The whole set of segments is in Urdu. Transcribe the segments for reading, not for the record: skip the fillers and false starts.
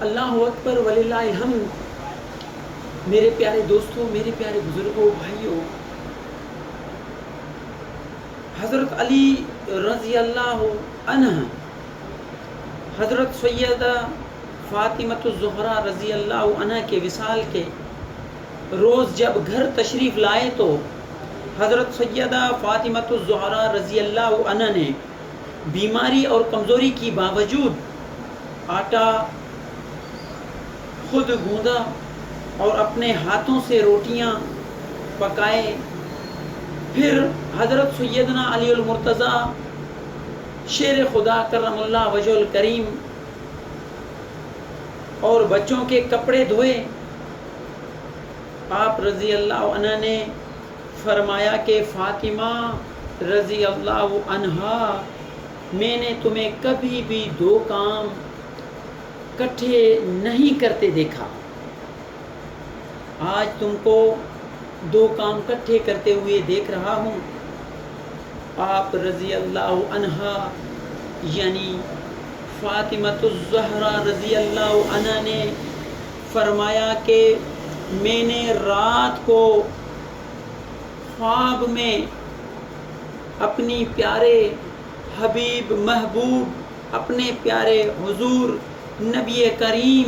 اللہ اکبر وللہ الحمد۔ میرے پیارے دوستوں، میرے پیارے بزرگوں، بھائیوں، حضرت علی رضی اللہ عنہ، حضرت سیدہ فاطمۃ الزہرا رضی اللہ عنہ کے وصال کے روز جب گھر تشریف لائے تو حضرت سیدہ فاطمۃ الزہرا رضی اللہ عنہ نے بیماری اور کمزوری کی باوجود آٹا خود گوندا اور اپنے ہاتھوں سے روٹیاں پکائے۔ پھر حضرت سیدنا علی المرتضیٰ شیر خدا کرم اللہ وجہ الکریم اور بچوں کے کپڑے دھوئے۔ آپ رضی اللہ عنہ نے فرمایا کہ فاطمہ رضی اللہ عنہا، میں نے تمہیں کبھی بھی دو کام کٹھے نہیں کرتے دیکھا، آج تم کو دو کام کٹھے کرتے ہوئے دیکھ رہا ہوں۔ آپ رضی اللہ عنہا یعنی فاطمۃ الزہرا رضی اللہ عنہ نے فرمایا کہ میں نے رات کو خواب میں اپنی پیارے حبیب محبوب، اپنے پیارے حضور نبی کریم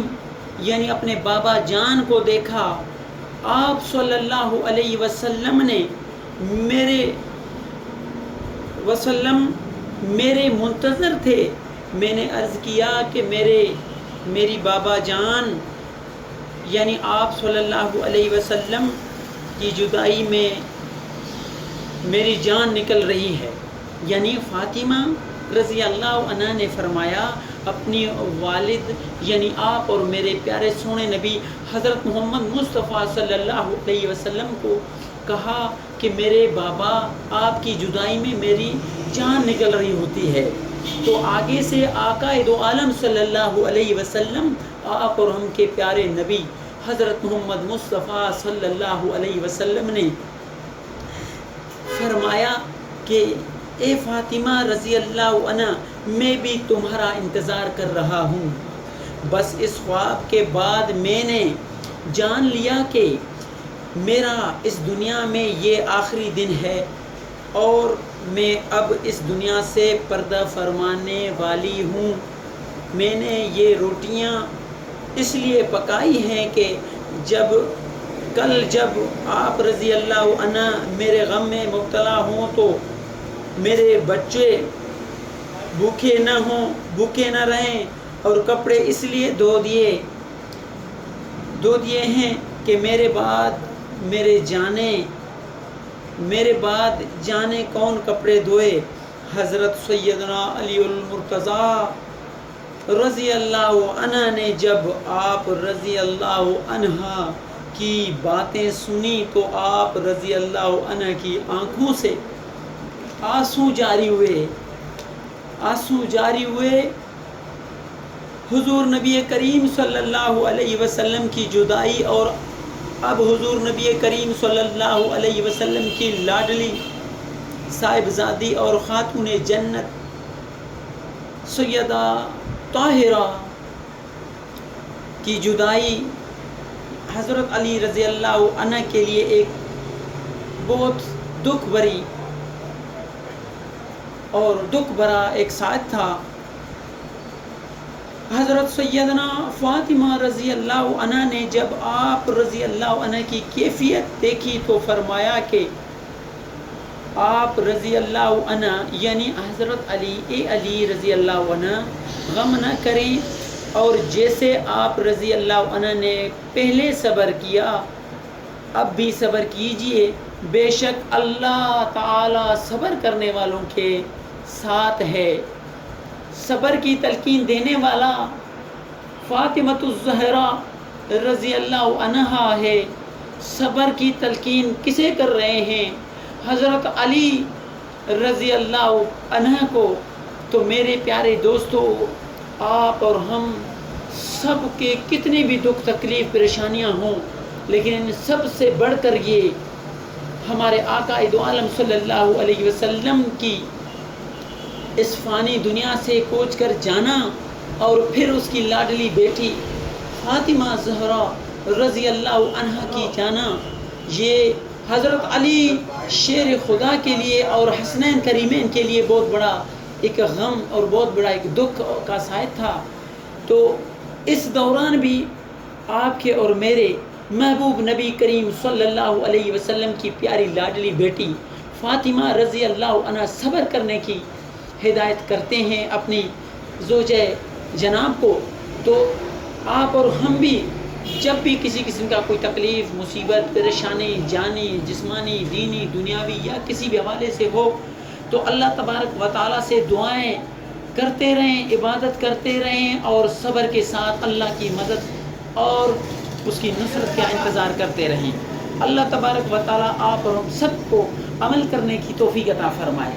یعنی اپنے بابا جان کو دیکھا۔ آپ صلی اللہ علیہ وسلم نے میرے منتظر تھے۔ میں نے عرض کیا کہ میری بابا جان یعنی آپ صلی اللہ علیہ وسلم کی جدائی میں میری جان نکل رہی ہے۔ یعنی فاطمہ رضی اللہ عنہ نے فرمایا اپنی والد یعنی آپ اور میرے پیارے سونے نبی حضرت محمد مصطفیٰ صلی اللہ علیہ وسلم کو کہا کہ میرے بابا آپ کی جدائی میں میری جان نکل رہی ہوتی ہے۔ تو آگے سے آقا دو عالم صلی اللہ علیہ وسلم، آپ اور ہم کے پیارے نبی حضرت محمد مصطفیٰ صلی اللہ علیہ وسلم نے فرمایا کہ اے فاطمہ رضی اللہ عنہ، میں بھی تمہارا انتظار کر رہا ہوں۔ بس اس خواب کے بعد میں نے جان لیا کہ میرا اس دنیا میں یہ آخری دن ہے اور میں اب اس دنیا سے پردہ فرمانے والی ہوں۔ میں نے یہ روٹیاں اس لیے پکائی ہیں کہ جب آپ رضی اللہ عنہ میرے غم میں مبتلا ہوں تو میرے بچے بھوکے نہ رہیں، اور کپڑے اس لیے دھو دیے ہیں کہ میرے بعد جانے کون کپڑے دھوئے۔ حضرت سیدنا علی المرتضیٰ رضی اللہ عنہ نے جب آپ رضی اللہ عنہ کی باتیں سنی تو آپ رضی اللہ عنہ کی آنکھوں سے آنسو جاری ہوئے۔ حضور نبی کریم صلی اللہ علیہ وسلم کی جدائی اور اب حضور نبی کریم صلی اللہ علیہ وسلم کی لاڈلی صاحبزادی اور خاتون جنت سیدہ طاہرہ کی جدائی حضرت علی رضی اللہ عنہ کے لیے ایک بہت دکھ بھرا ایک ساتھ تھا۔ حضرت سیدنا فاطمہ رضی اللہ عنہ نے جب آپ رضی اللہ عنہ کی کیفیت دیکھی تو فرمایا کہ آپ رضی اللہ عنہ یعنی حضرت علی رضی اللہ عنہ غم نہ کریں، اور جیسے آپ رضی اللہ عنہ نے پہلے صبر کیا اب بھی صبر کیجئے، بے شک اللہ تعالی صبر کرنے والوں کے ساتھ ہے۔ صبر کی تلقین دینے والا فاطمۃ الزہرا رضی اللہ عنہا ہے۔ صبر کی تلقین کسے کر رہے ہیں؟ حضرت علی رضی اللہ عنہ کو۔ تو میرے پیارے دوستو، آپ اور ہم سب کے کتنے بھی دکھ تکلیف پریشانیاں ہوں، لیکن ان سب سے بڑھ کر یہ ہمارے آقا دو عالم صلی اللہ علیہ وسلم کی اس فانی دنیا سے کوچ کر جانا اور پھر اس کی لاڈلی بیٹی فاطمہ زہرا رضی اللہ عنہ کی جانا یہ حضرت علی شیر خدا کے لیے اور حسنین کریمین کے لیے بہت بڑا ایک غم اور بہت بڑا ایک دکھ کا سائد تھا. تو اس دوران بھی آپ کے اور میرے محبوب نبی کریم صلی اللہ علیہ وسلم کی پیاری لاڈلی بیٹی فاطمہ رضی اللہ عنہ صبر کرنے کی ہدایت کرتے ہیں اپنی زوجہ جناب کو. تو آپ اور ہم بھی جب بھی کسی قسم کا کوئی تکلیف مصیبت پریشانی جانی جسمانی دینی دنیاوی یا کسی بھی حوالے سے ہو تو اللہ تبارک و تعالیٰ سے دعائیں کرتے رہیں, عبادت کرتے رہیں اور صبر کے ساتھ اللہ کی مدد اور اس کی نصرت کا انتظار کرتے رہیں. اللہ تبارک و تعالیٰ آپ اور ہم سب کو عمل کرنے کی توفیق عطا فرمائے.